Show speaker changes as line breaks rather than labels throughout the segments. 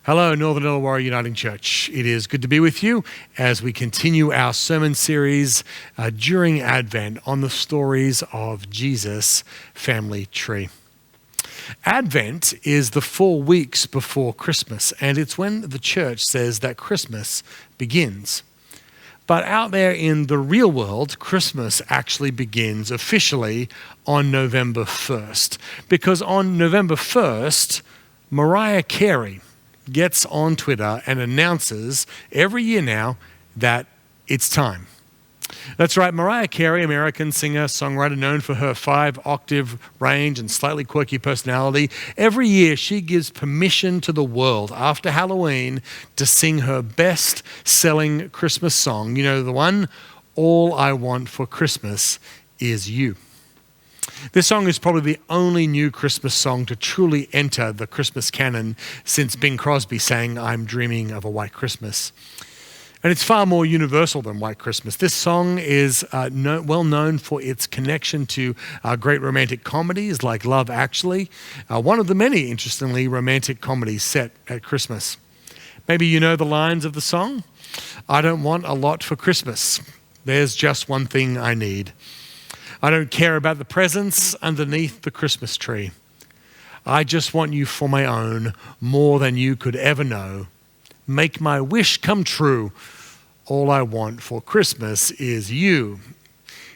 Hello, Northern Illawarra Uniting Church. It is good to be with you as we continue our sermon series during Advent on the stories of Jesus' family tree. Advent is the 4 weeks before Christmas, and it's when the church says that Christmas begins. But out there in the real world, Christmas actually begins officially on November 1st, because on November 1st, Mariah Carey gets on Twitter and announces every year now that it's time. That's right, Mariah Carey, American singer, songwriter known for her 5-octave range and slightly quirky personality. Every year she gives permission to the world after Halloween to sing her best-selling Christmas song. You know, the one, All I Want for Christmas Is You. This song is probably the only new Christmas song to truly enter the Christmas canon since Bing Crosby sang I'm Dreaming of a White Christmas. And it's far more universal than White Christmas. This song is well known for its connection to great romantic comedies like Love Actually, one of the many, interestingly, romantic comedies set at Christmas. Maybe you know the lines of the song. I don't want a lot for Christmas. There's just one thing I need. I don't care about the presents underneath the Christmas tree. I just want you for my own, more than you could ever know. Make my wish come true. All I want for Christmas is you.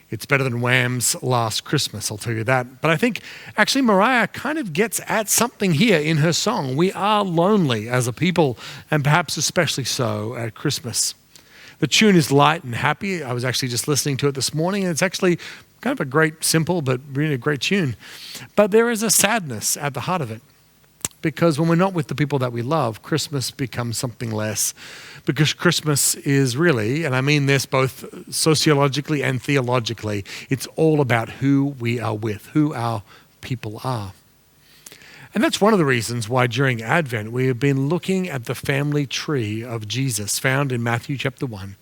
It's better than Wham's Last Christmas, I'll tell you that. But I think actually Mariah kind of gets at something here in her song. We are lonely as a people, and perhaps especially so at Christmas. The tune is light and happy. I was actually just listening to it this morning, and it's actually kind of a great, simple, but really a great tune. But there is a sadness at the heart of it. Because when we're not with the people that we love, Christmas becomes something less. Because Christmas is really, and I mean this both sociologically and theologically, it's all about who we are with, who our people are. And that's one of the reasons why during Advent we have been looking at the family tree of Jesus found in Matthew chapter 1.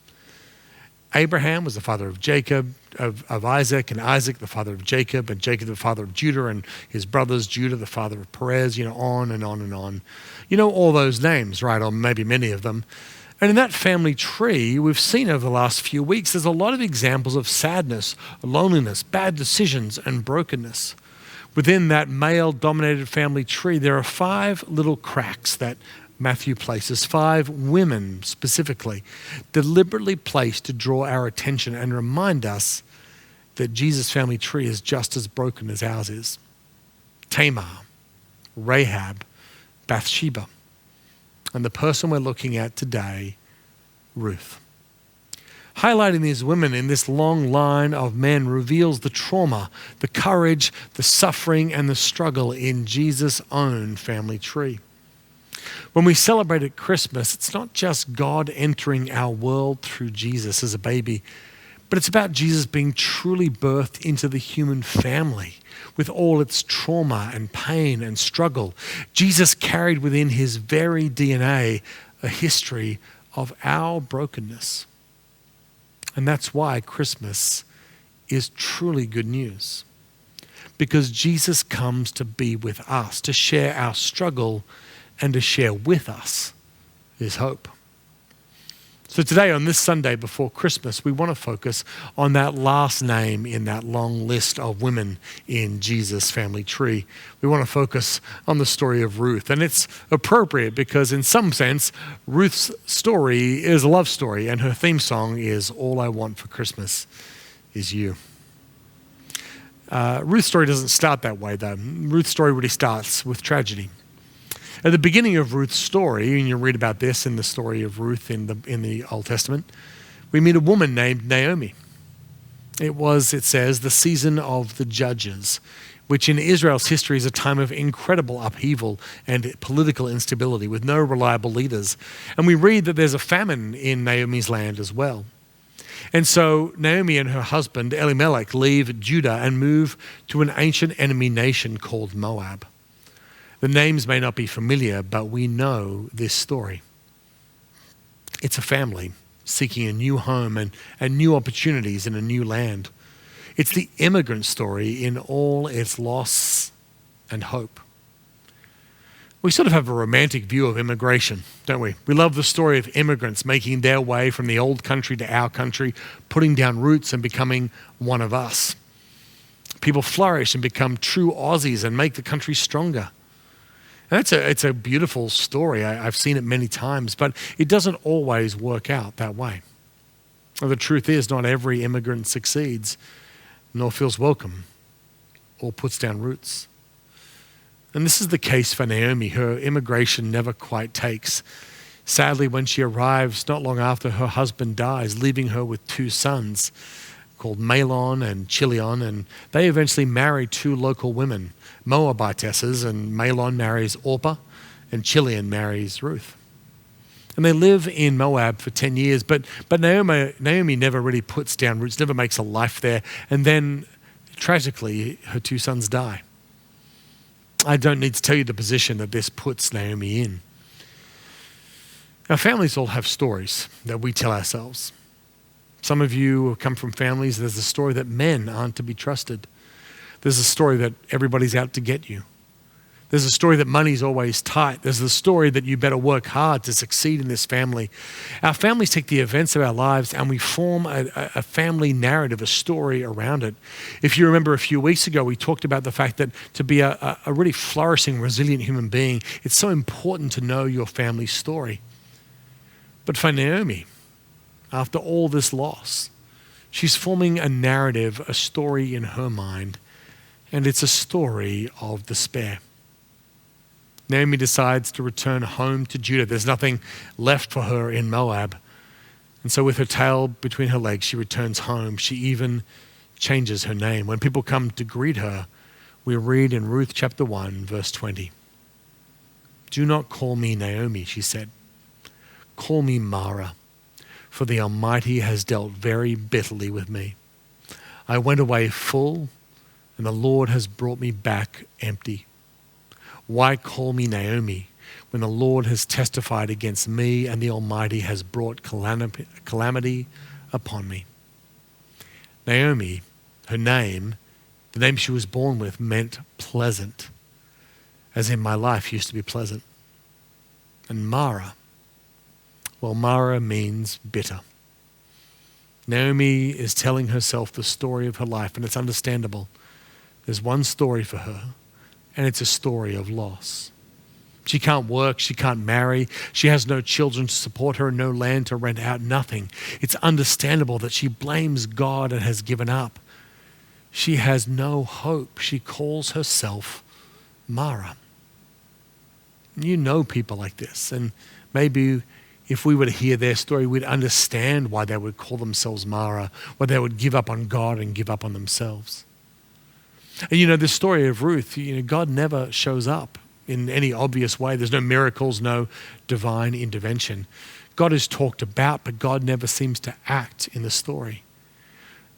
Abraham was the father of Jacob, of Isaac, and Isaac the father of Jacob, and Jacob the father of Judah, and his brothers, Judah the father of Perez, on and on and on. You know all those names, right? Or maybe many of them. And in that family tree, we've seen over the last few weeks, there's a lot of examples of sadness, loneliness, bad decisions, and brokenness. Within that male-dominated family tree, there are 5 little cracks that Matthew places, 5 women specifically, deliberately placed to draw our attention and remind us that Jesus' family tree is just as broken as ours is. Tamar, Rahab, Bathsheba, and the person we're looking at today, Ruth. Highlighting these women in this long line of men reveals the trauma, the courage, the suffering, and the struggle in Jesus' own family tree. When we celebrate at Christmas, it's not just God entering our world through Jesus as a baby, but it's about Jesus being truly birthed into the human family with all its trauma and pain and struggle. Jesus carried within his very DNA a history of our brokenness. And that's why Christmas is truly good news. Because Jesus comes to be with us, to share our struggle and to share with us his hope. So today, on this Sunday before Christmas, we want to focus on that last name in that long list of women in Jesus' family tree. We want to focus on the story of Ruth. And it's appropriate because in some sense, Ruth's story is a love story, and her theme song is All I Want for Christmas Is You. Ruth's story doesn't start that way, though. Ruth's story really starts with tragedy. At the beginning of Ruth's story, and you read about this in the story of Ruth in the Old Testament, we meet a woman named Naomi. It says, the season of the judges, which in Israel's history is a time of incredible upheaval and political instability with no reliable leaders. And we read that there's a famine in Naomi's land as well. And so Naomi and her husband Elimelech leave Judah and move to an ancient enemy nation called Moab. The names may not be familiar, but we know this story. It's a family seeking a new home and new opportunities in a new land. It's the immigrant story in all its loss and hope. We sort of have a romantic view of immigration, don't we? We love the story of immigrants making their way from the old country to our country, putting down roots and becoming one of us. People flourish and become true Aussies and make the country stronger. And it's a beautiful story. I've seen it many times, but it doesn't always work out that way. Well, the truth is, not every immigrant succeeds, nor feels welcome, or puts down roots. And this is the case for Naomi. Her immigration never quite takes. Sadly, when she arrives, not long after her husband dies, leaving her with two sons called Mahlon and Chilion, and they eventually marry two local women, Moabitesses, and Mahlon marries Orpah, and Chilion marries Ruth. And they live in Moab for 10 years, but Naomi never really puts down roots, never makes a life there, and then, tragically, her two sons die. I don't need to tell you the position that this puts Naomi in. Our families all have stories that we tell ourselves. Some of you come from families, there's a story that men aren't to be trusted. There's a story that everybody's out to get you. There's a story that money's always tight. There's the story that you better work hard to succeed in this family. Our families take the events of our lives and we form a family narrative, a story around it. If you remember a few weeks ago, we talked about the fact that to be a really flourishing, resilient human being, it's so important to know your family's story. But for Naomi, after all this loss, she's forming a narrative, a story in her mind, and it's a story of despair. Naomi decides to return home to Judah. There's nothing left for her in Moab. And so with her tail between her legs, she returns home. She even changes her name. When people come to greet her, we read in Ruth chapter 1, verse 20. "Do not call me Naomi," she said. "Call me Mara, for the Almighty has dealt very bitterly with me. I went away full, and the Lord has brought me back empty. Why call me Naomi when the Lord has testified against me and the Almighty has brought calamity upon me?" Naomi, her name, the name she was born with, meant pleasant, as in my life used to be pleasant. And Mara, well, Mara means bitter. Naomi is telling herself the story of her life, and it's understandable. There's one story for her, and it's a story of loss. She can't work, she can't marry, she has no children to support her, no land to rent out, nothing. It's understandable that she blames God and has given up. She has no hope. She calls herself Mara. You know people like this, and maybe if we were to hear their story, we'd understand why they would call themselves Mara, why they would give up on God and give up on themselves. And you know, the story of Ruth, God never shows up in any obvious way. There's no miracles, no divine intervention. God is talked about, but God never seems to act in the story.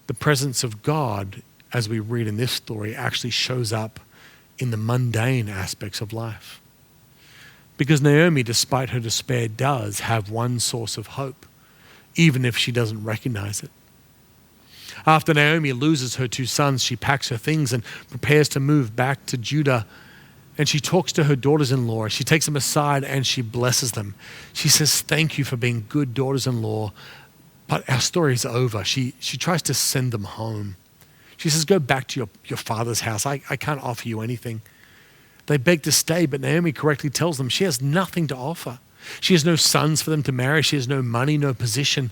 The presence of God, as we read in this story, actually shows up in the mundane aspects of life. Because Naomi, despite her despair, does have one source of hope, even if she doesn't recognize it. After Naomi loses her two sons, she packs her things and prepares to move back to Judah. And she talks to her daughters-in-law. She takes them aside and she blesses them. She says, "Thank you for being good daughters-in-law, but our story is over." She tries to send them home. She says, "Go back to your father's house. I can't offer you anything." They beg to stay, but Naomi correctly tells them she has nothing to offer. She has no sons for them to marry. She has no money, no position.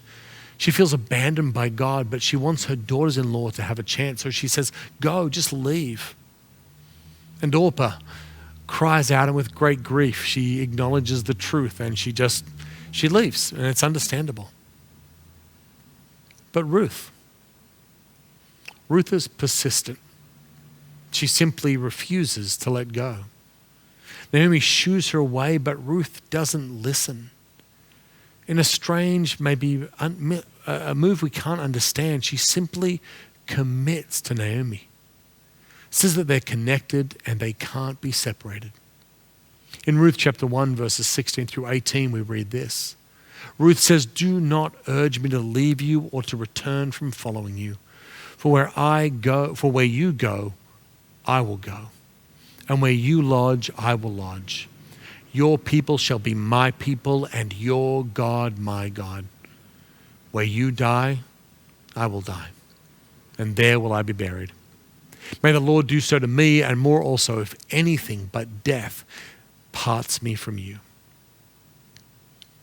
She feels abandoned by God, but she wants her daughters-in-law to have a chance. So she says, "Go, just leave." And Orpah cries out, and with great grief, she acknowledges the truth and she leaves, and it's understandable. But Ruth is persistent. She simply refuses to let go. Naomi shoos her away, but Ruth doesn't listen. In a strange, maybe a move we can't understand, she simply commits to Naomi. It says that they're connected and they can't be separated. In Ruth chapter 1, verses 16 through 18, we read this. Ruth says, "Do not urge me to leave you or to return from following you. For where you go, I will go. And where you lodge, I will lodge. Your people shall be my people, and your God my God. Where you die, I will die, and there will I be buried. May the Lord do so to me, and more also, if anything but death parts me from you."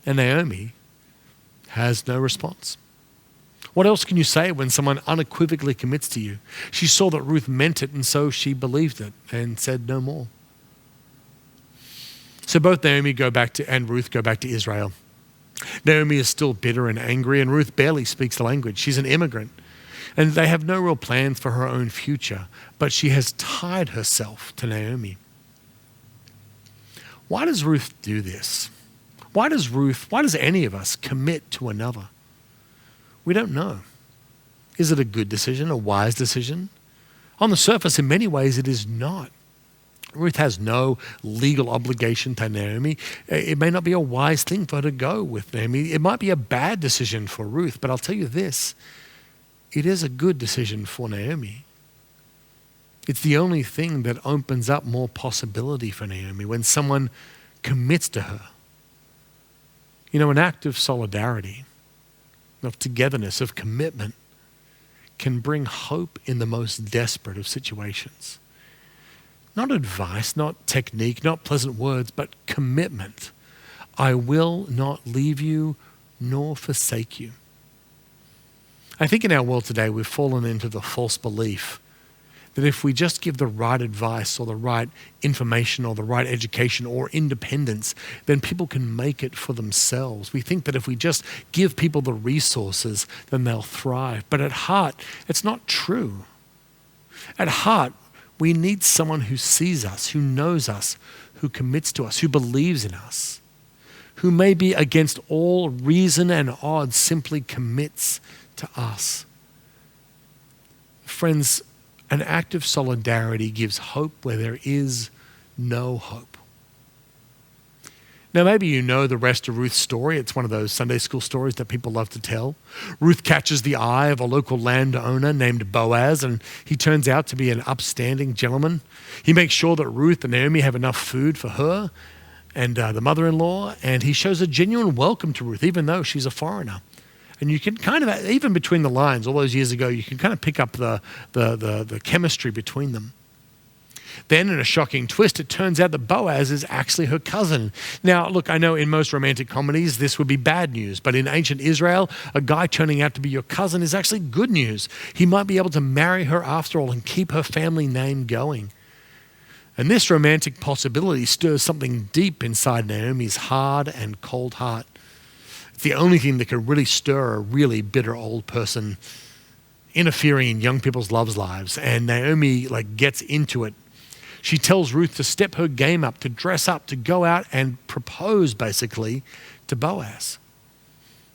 And Naomi has no response. What else can you say when someone unequivocally commits to you? She saw that Ruth meant it, and so she believed it and said no more. So both Naomi and Ruth go back to Israel. Naomi is still bitter and angry, and Ruth barely speaks the language. She's an immigrant, and they have no real plans for her own future, but she has tied herself to Naomi. Why does Ruth do this? Why does any of us commit to another? We don't know. Is it a good decision, a wise decision? On the surface, in many ways, it is not. Ruth has no legal obligation to Naomi. It may not be a wise thing for her to go with Naomi. It might be a bad decision for Ruth, but I'll tell you this, it is a good decision for Naomi. It's the only thing that opens up more possibility for Naomi when someone commits to her. You know, an act of solidarity, of togetherness, of commitment can bring hope in the most desperate of situations. Not advice, not technique, not pleasant words, but commitment. I will not leave you nor forsake you. I think in our world today we've fallen into the false belief that if we just give the right advice or the right information or the right education or independence, then people can make it for themselves. We think that if we just give people the resources, then they'll thrive. But at heart, it's not true. At heart, we need someone who sees us, who knows us, who commits to us, who believes in us, who maybe against all reason and odds simply commits to us. Friends, an act of solidarity gives hope where there is no hope. Now, maybe you know the rest of Ruth's story. It's one of those Sunday school stories that people love to tell. Ruth catches the eye of a local landowner named Boaz, and he turns out to be an upstanding gentleman. He makes sure that Ruth and Naomi have enough food for her and the mother-in-law, and he shows a genuine welcome to Ruth, even though she's a foreigner. And you can kind of, even between the lines, all those years ago, you can kind of pick up the chemistry between them. Then, in a shocking twist, it turns out that Boaz is actually her cousin. Now, look, I know in most romantic comedies, this would be bad news. But in ancient Israel, a guy turning out to be your cousin is actually good news. He might be able to marry her after all and keep her family name going. And this romantic possibility stirs something deep inside Naomi's hard and cold heart. It's the only thing that can really stir a really bitter old person interfering in young people's lives. And Naomi gets into it. She tells Ruth to step her game up, to dress up, to go out and propose basically to Boaz.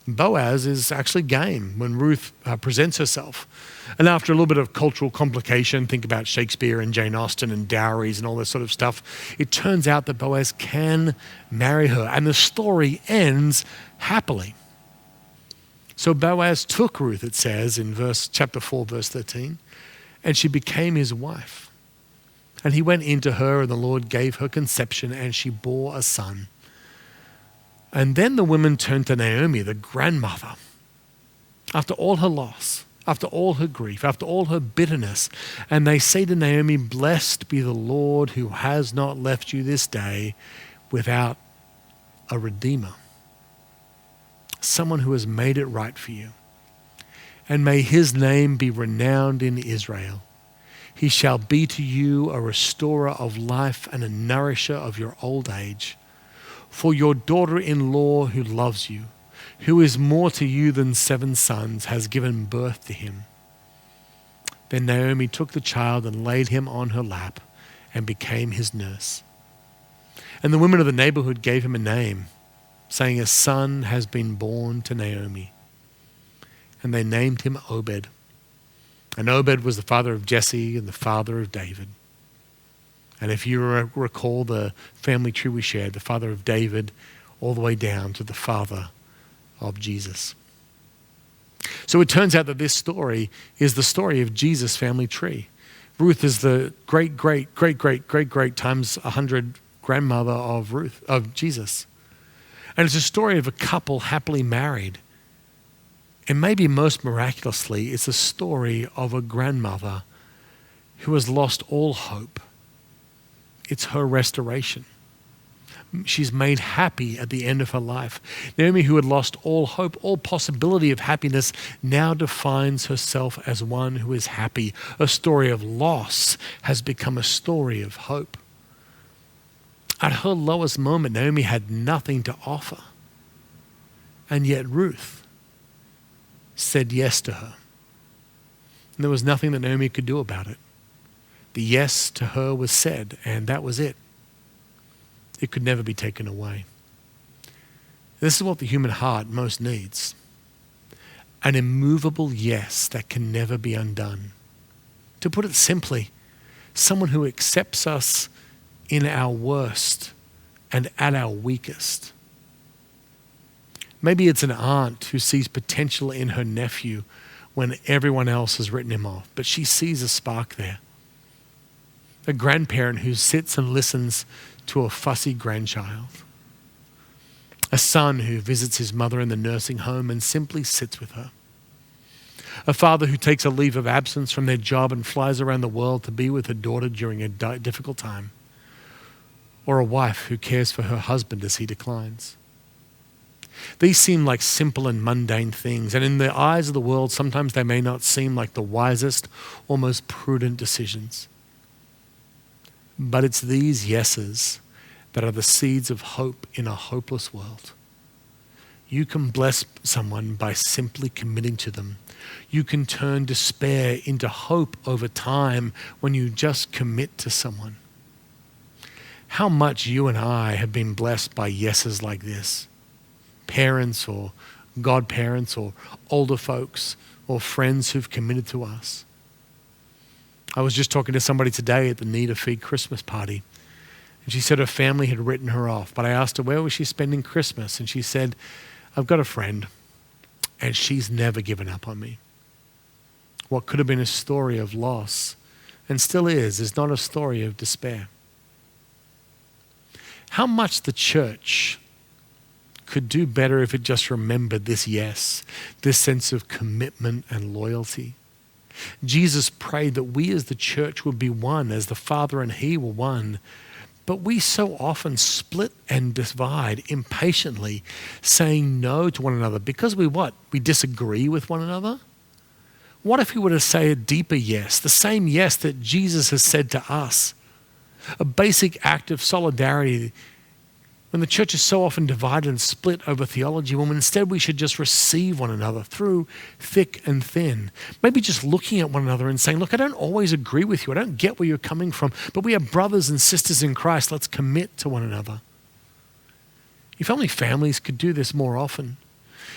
Boaz is actually game when Ruth presents herself. And after a little bit of cultural complication, think about Shakespeare and Jane Austen and dowries and all this sort of stuff, it turns out that Boaz can marry her. And the story ends happily. So Boaz took Ruth, it says in chapter 4, verse 13, and she became his wife. And he went into her, and the Lord gave her conception, and she bore a son. And then the women turned to Naomi, the grandmother. After all her loss, after all her grief, after all her bitterness, and they say to Naomi, "Blessed be the Lord who has not left you this day without a redeemer, someone who has made it right for you. And may his name be renowned in Israel. He shall be to you a restorer of life and a nourisher of your old age. For your daughter-in-law who loves you, who is more to you than 7 sons, has given birth to him." Then Naomi took the child and laid him on her lap and became his nurse. And the women of the neighborhood gave him a name, saying, "A son has been born to Naomi." And they named him Obed. And Obed was the father of Jesse and the father of David. And if you recall the family tree we shared, the father of David all the way down to the father of Jesus. So it turns out that this story is the story of Jesus' family tree. Ruth is the great times 100 grandmother of Jesus. And it's a story of a couple happily married. And maybe most miraculously, it's a story of a grandmother who has lost all hope. It's her restoration. She's made happy at the end of her life. Naomi, who had lost all hope, all possibility of happiness, now defines herself as one who is happy. A story of loss has become a story of hope. At her lowest moment, Naomi had nothing to offer. And yet Ruth said yes to her. And there was nothing that Naomi could do about it. The yes to her was said, and that was it. It could never be taken away. This is what the human heart most needs. An immovable yes that can never be undone. To put it simply, someone who accepts us in our worst and at our weakest. Maybe it's an aunt who sees potential in her nephew when everyone else has written him off, but she sees a spark there. A grandparent who sits and listens to a fussy grandchild. A son who visits his mother in the nursing home and simply sits with her. A father who takes a leave of absence from their job and flies around the world to be with her daughter during a difficult time. Or a wife who cares for her husband as he declines. These seem like simple and mundane things, and in the eyes of the world, sometimes they may not seem like the wisest or most prudent decisions. But it's these yeses that are the seeds of hope in a hopeless world. You can bless someone by simply committing to them. You can turn despair into hope over time when you just commit to someone. How much you and I have been blessed by yeses like this. Parents or godparents or older folks or friends who've committed to us. I was just talking to somebody today at the Need a Feed Christmas party, and she said her family had written her off. But I asked her, where was she spending Christmas? And she said, I've got a friend, and she's never given up on me. What could have been a story of loss, and still is not a story of despair. How much the church could do better if it just remembered this yes, this sense of commitment and loyalty. Jesus prayed that we as the church would be one, as the Father and He were one. But we so often split and divide impatiently, saying no to one another because we disagree with one another? What if we were to say a deeper yes, the same yes that Jesus has said to us? A basic act of solidarity when the church is so often divided and split over theology, when instead we should just receive one another through thick and thin. Maybe just looking at one another and saying, look, I don't always agree with you. I don't get where you're coming from, but we are brothers and sisters in Christ. Let's commit to one another. If only families could do this more often.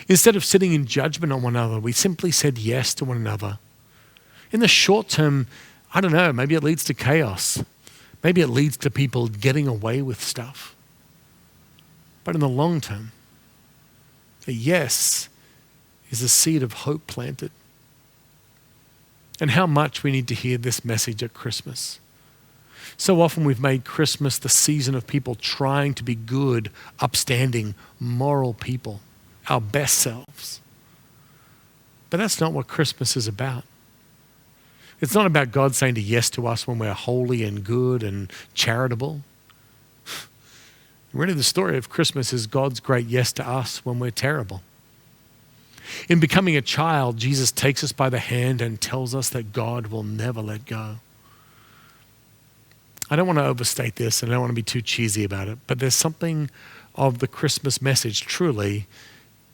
Instead of sitting in judgment on one another, we simply said yes to one another. In the short term, I don't know, maybe it leads to chaos. Maybe it leads to people getting away with stuff. But in the long term, a yes is a seed of hope planted. And how much we need to hear this message at Christmas. So often we've made Christmas the season of people trying to be good, upstanding, moral people, our best selves. But that's not what Christmas is about. It's not about God saying yes to us when we're holy and good and charitable. Really, the story of Christmas is God's great yes to us when we're terrible. In becoming a child, Jesus takes us by the hand and tells us that God will never let go. I don't want to overstate this and I don't want to be too cheesy about it, but there's something of the Christmas message truly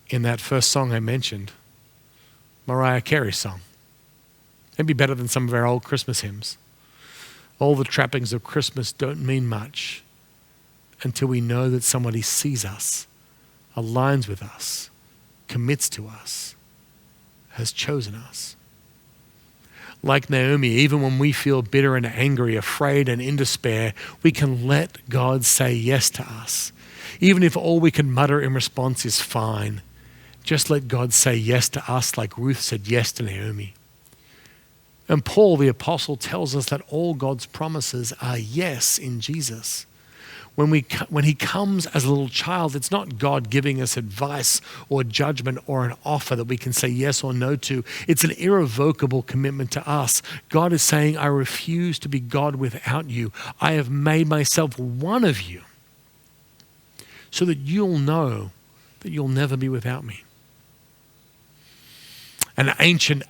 in that first song I mentioned, Mariah Carey's song. Maybe better than some of our old Christmas hymns. All the trappings of Christmas don't mean much until we know that somebody sees us, aligns with us, commits to us, has chosen us. Like Naomi, even when we feel bitter and angry, afraid and in despair, we can let God say yes to us. Even if all we can mutter in response is fine, just let God say yes to us like Ruth said yes to Naomi. And Paul, the apostle, tells us that all God's promises are yes in Jesus. when he comes as a little child, it's not God giving us advice or judgment or an offer that we can say yes or no to. It's an irrevocable commitment to us. God is saying, I refuse to be God without you. I have made myself one of you so that you'll know that you'll never be without me. An ancient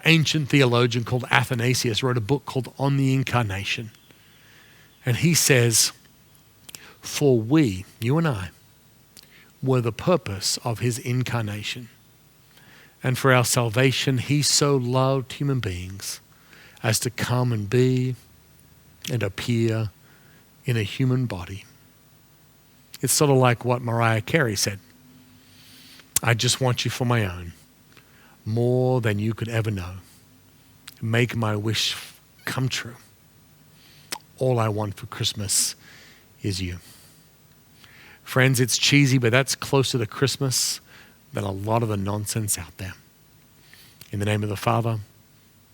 theologian called Athanasius wrote a book called On the Incarnation. And he says, for we, you and I, were the purpose of his incarnation. And for our salvation, he so loved human beings as to come and be and appear in a human body. It's sort of like what Mariah Carey said. I just want you for my own, more than you could ever know. Make my wish come true. All I want for Christmas is you. Friends, it's cheesy, but that's closer to Christmas than a lot of the nonsense out there. In the name of the Father,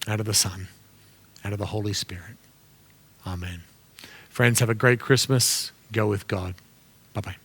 and of the Son, and of the Holy Spirit. Amen. Friends, have a great Christmas. Go with God. Bye-bye.